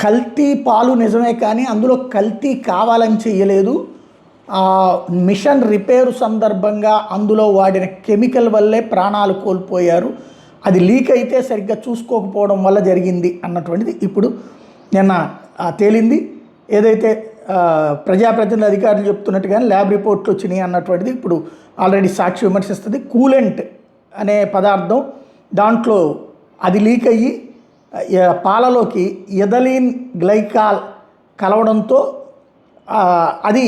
కల్తీ పాలు నిజమే, కానీ అందులో కల్తీ కావాలని చేయలేదు. మిషన్ రిపేరు సందర్భంగా అందులో వాడిన కెమికల్ వల్లే ప్రాణాలు కోల్పోయారు. అది లీక్ అయితే సరిగ్గా చూసుకోకపోవడం వల్ల జరిగింది అన్నటువంటిది ఇప్పుడు నిన్న తేలింది. ఏదైతే ప్రజాప్రతినిధి అధికారులు చెప్తున్నట్టుగానే ల్యాబ్ రిపోర్ట్లు వచ్చినాయి అన్నటువంటిది ఇప్పుడు ఆల్రెడీ సాక్షి విమర్శిస్తుంది. కూలెంట్ అనే పదార్థం దాంట్లో అది లీక్ అయ్యి పాలలోకి ఎథిలీన్ గ్లైకాల్ కలవడంతో అది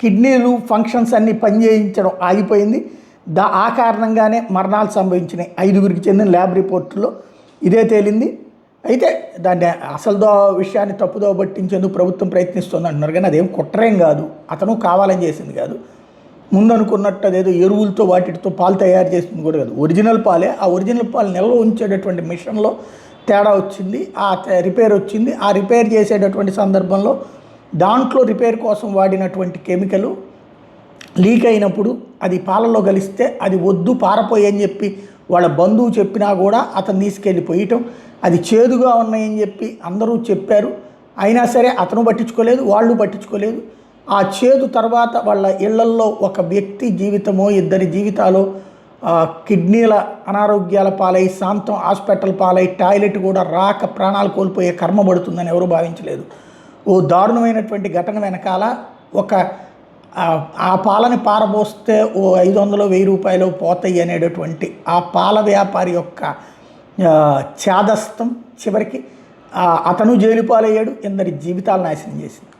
కిడ్నీలు ఫంక్షన్స్ అన్నీ పనిచేయించడం ఆగిపోయింది. ఆ కారణంగానే మరణాలు సంభవించినాయి 5గురికి చెందిన ల్యాబ్ రిపోర్టులో ఇదే తేలింది. అయితే దాన్ని అసలు విషయాన్ని తప్పుదో పట్టించేందుకు ప్రభుత్వం ప్రయత్నిస్తుంది అంటున్నారు, కానీ అదేం కుట్రేం కాదు, అతను కావాలని చేసింది కాదు. ముందు అనుకున్నట్టు అదేదో ఎరువులతో వాటితో పాలు తయారు చేసింది కూడా కాదు, ఒరిజినల్ పాలే. ఆ ఒరిజినల్ పాలు నిల్వ ఉంచేటటువంటి మిషన్లో తేడా వచ్చింది, ఆ రిపేర్ వచ్చింది. ఆ రిపేర్ చేసేటటువంటి సందర్భంలో దాంట్లో రిపేర్ కోసం వాడినటువంటి కెమికల్ లీక్ అయినప్పుడు అది పాలలో కలిస్తే అది వద్దు పారపోయి అని చెప్పి వాళ్ళ బంధువు చెప్పినా కూడా అతను తీసుకెళ్ళిపోయటం, అది చేదుగా ఉన్నాయని చెప్పి అందరూ చెప్పారు. అయినా సరే అతను పట్టించుకోలేదు, వాళ్ళు పట్టించుకోలేదు. ఆ చేదు తర్వాత వాళ్ళ ఇళ్లల్లో ఒక వ్యక్తి జీవితమో ఇద్దరి జీవితాలు కిడ్నీల అనారోగ్యాల పాలై శాంతం హాస్పిటల్ పాలై టాయిలెట్ కూడా రాక ప్రాణాలు కోల్పోయే కర్మ పడుతుందని ఎవరూ భావించలేదు. ఓ దారుణమైనటువంటి ఘటన వెనకాల ఆ పాలని పారబోస్తే ఓ 500-1000 రూపాయలు పోతాయి అనేటటువంటి ఆ పాల వ్యాపారి యొక్క ఛాదస్తం చివరికి అతను జైలు పాలయ్యాడు, ఎందరి జీవితాలు నాశనం చేసింది.